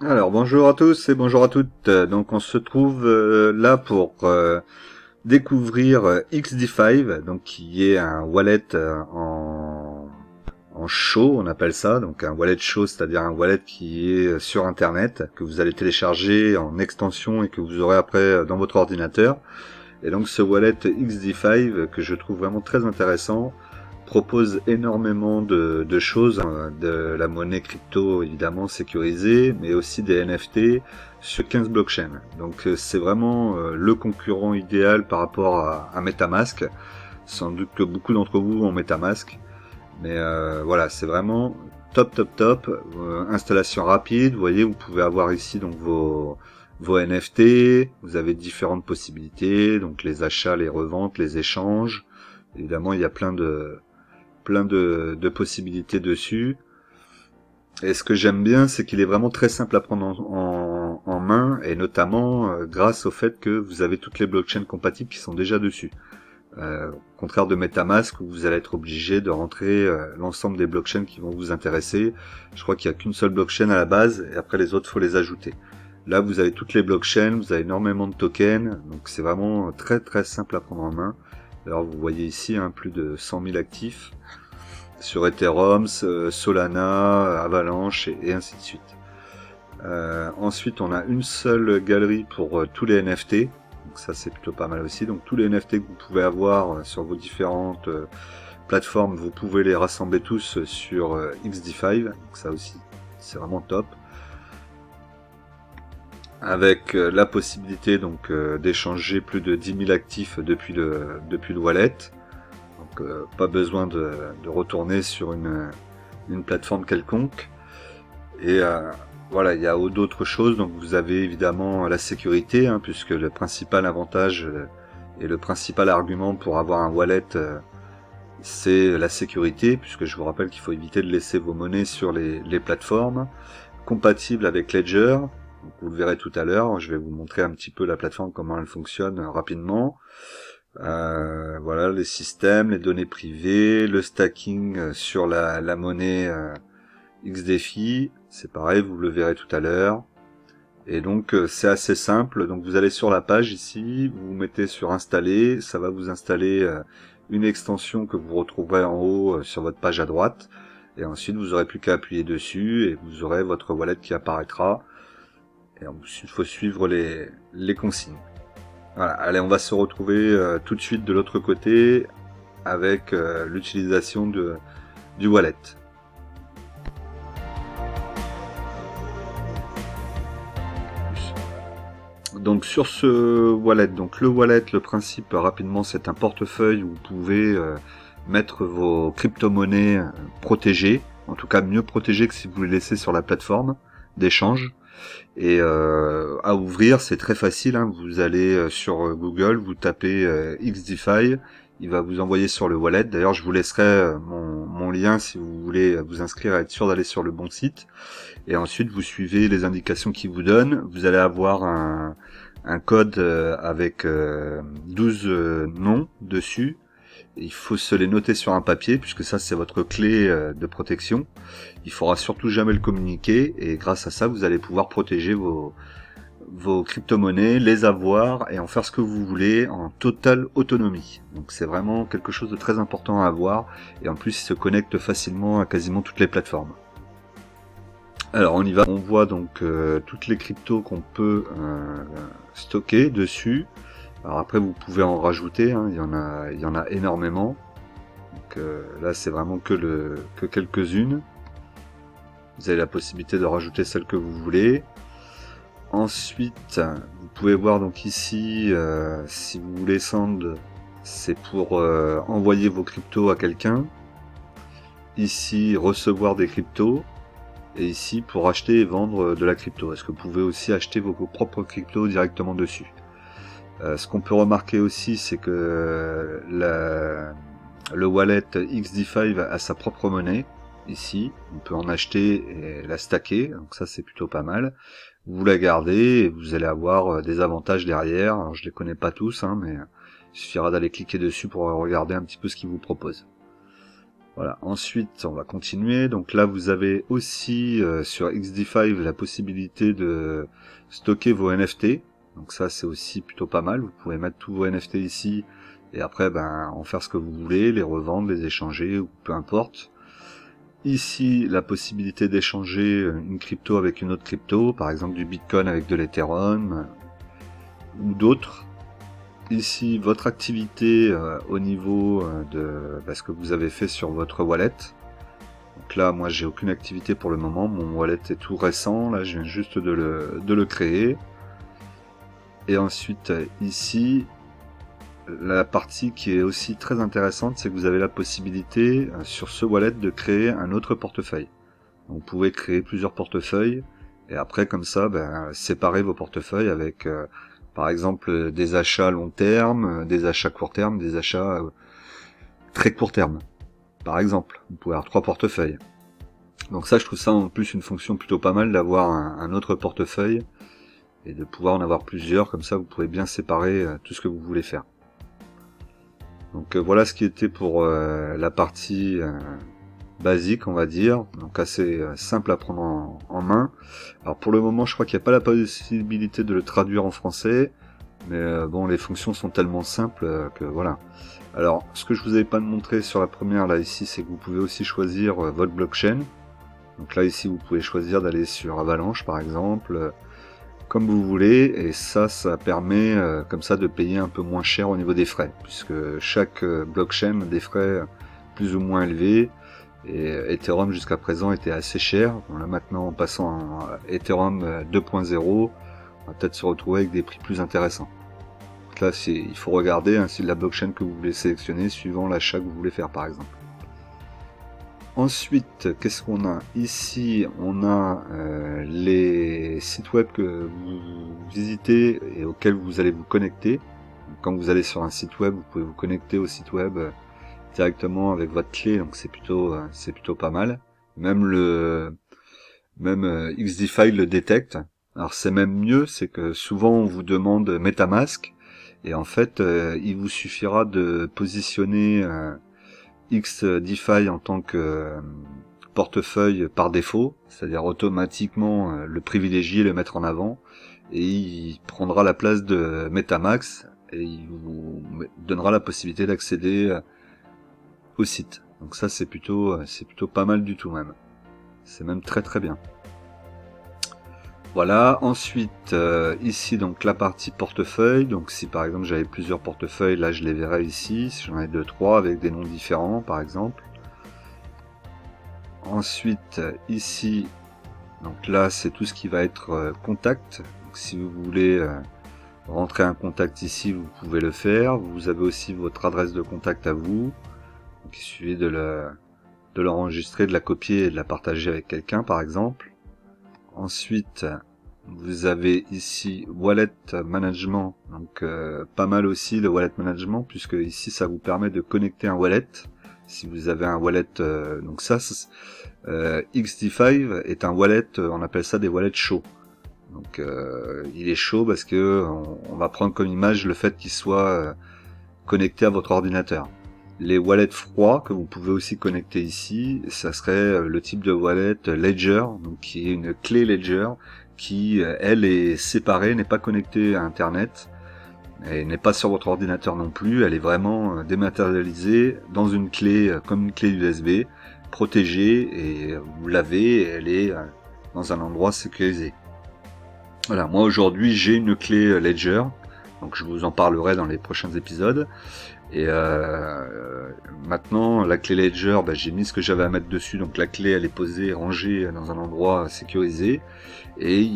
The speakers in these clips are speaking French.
Alors bonjour à tous et bonjour à toutes. Donc on se trouve là pour découvrir XD5, donc qui est un wallet en chaud, on appelle ça, donc un wallet chaud, c'est-à-dire un wallet qui est sur internet, que vous allez télécharger en extension et que vous aurez après dans votre ordinateur. Et donc ce wallet XD5 que je trouve vraiment très intéressant propose énormément de choses, hein, de la monnaie crypto évidemment sécurisée, mais aussi des NFT sur 15 blockchains. Donc c'est vraiment le concurrent idéal par rapport à MetaMask. Sans doute que beaucoup d'entre vous ont MetaMask, mais voilà, c'est vraiment top. Installation rapide, vous voyez, vous pouvez avoir ici donc vos NFT, vous avez différentes possibilités, donc les achats, les reventes, les échanges. Évidemment, il y a plein de possibilités dessus. Et ce que j'aime bien, c'est qu'il est vraiment très simple à prendre en main, et notamment grâce au fait que vous avez toutes les blockchains compatibles qui sont déjà dessus. Au contraire de MetaMask, où vous allez être obligé de rentrer l'ensemble des blockchains qui vont vous intéresser. Je crois qu'il n'y a qu'une seule blockchain à la base, et après les autres, faut les ajouter. Là, vous avez toutes les blockchains, vous avez énormément de tokens, donc c'est vraiment très simple à prendre en main. Alors vous voyez ici plus de 100 000 actifs sur Ethereum, Solana, Avalanche et ainsi de suite. Ensuite, on a une seule galerie pour tous les NFT. Donc ça, c'est plutôt pas mal aussi. Donc tous les NFT que vous pouvez avoir sur vos différentes plateformes, vous pouvez les rassembler tous sur XD5. Donc ça aussi, c'est vraiment top. Avec la possibilité donc d'échanger plus de 10 000 actifs depuis le wallet. Donc pas besoin de retourner sur une plateforme quelconque. Et voilà, il y a d'autres choses. Donc vous avez évidemment la sécurité, puisque le principal avantage et le principal argument pour avoir un wallet, c'est la sécurité, puisque je vous rappelle qu'il faut éviter de laisser vos monnaies sur les plateformes. Compatible avec Ledger, donc vous le verrez tout à l'heure. Je vais vous montrer un petit peu la plateforme, comment elle fonctionne rapidement. Voilà, les systèmes, les données privées, le stacking sur la monnaie XDeFi, c'est pareil, vous le verrez tout à l'heure. Et donc c'est assez simple. Donc vous allez sur la page ici, vous mettez sur installer, ça va vous installer une extension que vous retrouverez en haut sur votre page à droite. Et ensuite vous aurez plus qu'à appuyer dessus et vous aurez votre wallet qui apparaîtra. Et ensuite il faut suivre les consignes. Voilà, allez, on va se retrouver tout de suite de l'autre côté avec l'utilisation du wallet. Donc sur ce wallet, donc le wallet, le principe rapidement, c'est un portefeuille où vous pouvez mettre vos crypto-monnaies protégées, en tout cas mieux protégées que si vous les laissez sur la plateforme d'échange. Et à ouvrir, c'est très facile, vous allez sur Google, vous tapez XDeFi, il va vous envoyer sur le wallet. D'ailleurs, je vous laisserai mon lien si vous voulez vous inscrire et être sûr d'aller sur le bon site. Et ensuite, vous suivez les indications qu'il vous donne. Vous allez avoir un code avec 12 noms dessus. Il faut se les noter sur un papier, puisque ça, c'est votre clé de protection. Il faudra surtout jamais le communiquer, et grâce à ça, vous allez pouvoir protéger vos crypto-monnaies, les avoir et en faire ce que vous voulez en totale autonomie. Donc c'est vraiment quelque chose de très important à avoir, et en plus, il se connecte facilement à quasiment toutes les plateformes. Alors on y va, on voit donc toutes les cryptos qu'on peut stocker dessus. Alors après vous pouvez en rajouter, il y en a énormément. Donc là c'est vraiment que quelques-unes. Vous avez la possibilité de rajouter celles que vous voulez. Ensuite vous pouvez voir donc ici si vous voulez send, c'est pour envoyer vos cryptos à quelqu'un. Ici recevoir des cryptos. Et ici pour acheter et vendre de la crypto. Est-ce que vous pouvez aussi acheter vos propres cryptos directement dessus. Ce qu'on peut remarquer aussi, c'est que le wallet XD5 a sa propre monnaie. Ici, on peut en acheter et la stacker, donc ça c'est plutôt pas mal. Vous la gardez et vous allez avoir des avantages derrière. Alors, je les connais pas tous, mais il suffira d'aller cliquer dessus pour regarder un petit peu ce qu'ils vous proposent. Voilà, ensuite on va continuer. Donc là vous avez aussi sur XD5 la possibilité de stocker vos NFT. Donc ça c'est aussi plutôt pas mal, vous pouvez mettre tous vos NFT ici et après en faire ce que vous voulez, les revendre, les échanger ou peu importe. Ici la possibilité d'échanger une crypto avec une autre crypto, par exemple du Bitcoin avec de l'Ethereum ou d'autres. Ici votre activité au niveau de ce que vous avez fait sur votre wallet. Donc là moi j'ai aucune activité pour le moment, mon wallet est tout récent, là je viens juste de le créer. Et ensuite ici la partie qui est aussi très intéressante, c'est que vous avez la possibilité sur ce wallet de créer un autre portefeuille. Donc, vous pouvez créer plusieurs portefeuilles et après comme ça séparer vos portefeuilles avec par exemple des achats long terme, des achats court terme, des achats très court terme. Par exemple, vous pouvez avoir 3 portefeuilles. Donc ça, je trouve ça en plus une fonction plutôt pas mal d'avoir un autre portefeuille et de pouvoir en avoir plusieurs, comme ça vous pouvez bien séparer tout ce que vous voulez faire. Donc voilà ce qui était pour la partie basique, on va dire, donc assez simple à prendre en main. Alors pour le moment je crois qu'il n'y a pas la possibilité de le traduire en français, mais bon, les fonctions sont tellement simples que voilà. Alors ce que je vous avais pas montré sur la première là ici, c'est que vous pouvez aussi choisir votre blockchain. Donc là ici vous pouvez choisir d'aller sur Avalanche par exemple, comme vous voulez, et ça permet comme ça de payer un peu moins cher au niveau des frais, puisque chaque blockchain a des frais plus ou moins élevés. Et Ethereum jusqu'à présent était assez cher. Bon, là maintenant en passant à Ethereum 2.0, on va peut-être se retrouver avec des prix plus intéressants. Donc là il faut regarder si la blockchain que vous voulez sélectionner suivant l'achat que vous voulez faire par exemple. Ensuite, qu'est-ce qu'on a ici? On a les sites web que vous visitez et auxquels vous allez vous connecter. Donc, quand vous allez sur un site web, vous pouvez vous connecter au site web directement avec votre clé, donc c'est plutôt pas mal. Même XDFile le détecte. Alors c'est même mieux, c'est que souvent on vous demande MetaMask et en fait il vous suffira de positionner XDFI en tant que portefeuille par défaut, c'est-à-dire automatiquement le privilégier, le mettre en avant, et il prendra la place de MetaMask et il vous donnera la possibilité d'accéder au site. Donc ça c'est plutôt pas mal du tout même. C'est même très très bien. Voilà, ensuite ici donc la partie portefeuille, donc si par exemple j'avais plusieurs portefeuilles, là je les verrais ici, si j'en ai 2-3 avec des noms différents par exemple. Ensuite ici, donc là c'est tout ce qui va être contact, donc si vous voulez rentrer un contact ici vous pouvez le faire, vous avez aussi votre adresse de contact à vous, donc il suffit de l'enregistrer, de la copier et de la partager avec quelqu'un par exemple. Ensuite, vous avez ici Wallet Management, donc pas mal aussi le Wallet Management, puisque ici ça vous permet de connecter un wallet. Si vous avez un wallet, donc ça, XD5 est un wallet, on appelle ça des wallets chauds. Donc il est chaud parce que on va prendre comme image le fait qu'il soit connecté à votre ordinateur. Les wallets froids que vous pouvez aussi connecter ici, ça serait le type de wallet Ledger, donc qui est une clé Ledger qui elle est séparée, n'est pas connectée à internet et n'est pas sur votre ordinateur non plus, elle est vraiment dématérialisée dans une clé comme une clé USB, protégée, et vous l'avez, elle est dans un endroit sécurisé. Voilà, moi aujourd'hui j'ai une clé Ledger, donc je vous en parlerai dans les prochains épisodes. Et maintenant la clé Ledger, j'ai mis ce que j'avais à mettre dessus, donc la clé elle est posée, rangée dans un endroit sécurisé, et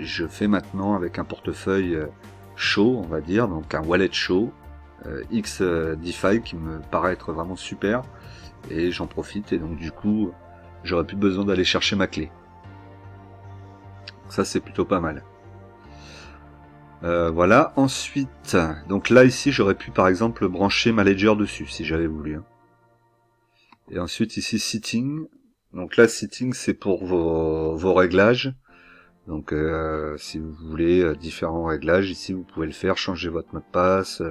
je fais maintenant avec un portefeuille chaud, on va dire, donc un wallet chaud XDFI qui me paraît être vraiment super, et j'en profite, et donc du coup j'aurais plus besoin d'aller chercher ma clé. Ça c'est plutôt pas mal. Voilà, ensuite, donc là ici j'aurais pu par exemple brancher ma Ledger dessus si j'avais voulu. Et ensuite ici Setting, donc là Setting c'est pour vos réglages, donc si vous voulez différents réglages, ici vous pouvez le faire, changer votre mot de passe,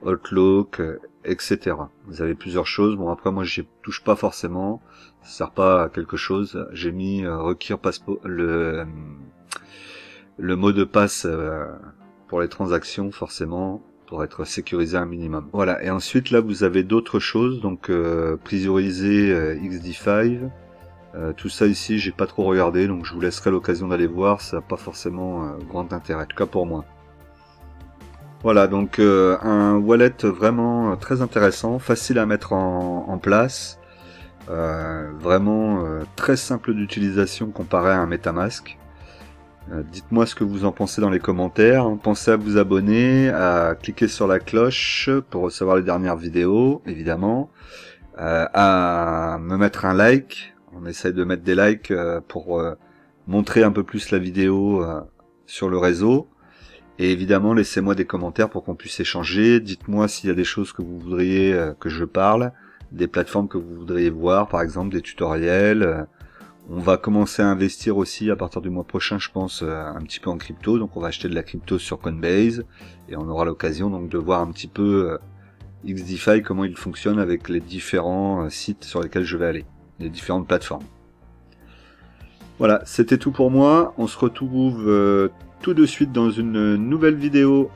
Outlook, etc. Vous avez plusieurs choses. Bon, après moi j'y touche pas forcément, ça sert pas à quelque chose. J'ai mis requiert le mot de passe pour les transactions, forcément, pour être sécurisé un minimum. Voilà, et ensuite là vous avez d'autres choses, donc prioriser XD5. Tout ça ici j'ai pas trop regardé, donc je vous laisserai l'occasion d'aller voir, ça n'a pas forcément grand intérêt, en tout cas pour moi. Voilà, donc un wallet vraiment très intéressant, facile à mettre en place, vraiment très simple d'utilisation comparé à un MetaMask. Dites-moi ce que vous en pensez dans les commentaires. Pensez à vous abonner, à cliquer sur la cloche pour recevoir les dernières vidéos, évidemment. À me mettre un like. On essaye de mettre des likes pour montrer un peu plus la vidéo sur le réseau. Et évidemment, laissez-moi des commentaires pour qu'on puisse échanger. Dites-moi s'il y a des choses que vous voudriez que je parle, des plateformes que vous voudriez voir, par exemple des tutoriels. On va commencer à investir aussi à partir du mois prochain, je pense, un petit peu en crypto. Donc on va acheter de la crypto sur Coinbase et on aura l'occasion donc de voir un petit peu XDeFi, comment il fonctionne avec les différents sites sur lesquels je vais aller, les différentes plateformes. Voilà, c'était tout pour moi. On se retrouve tout de suite dans une nouvelle vidéo.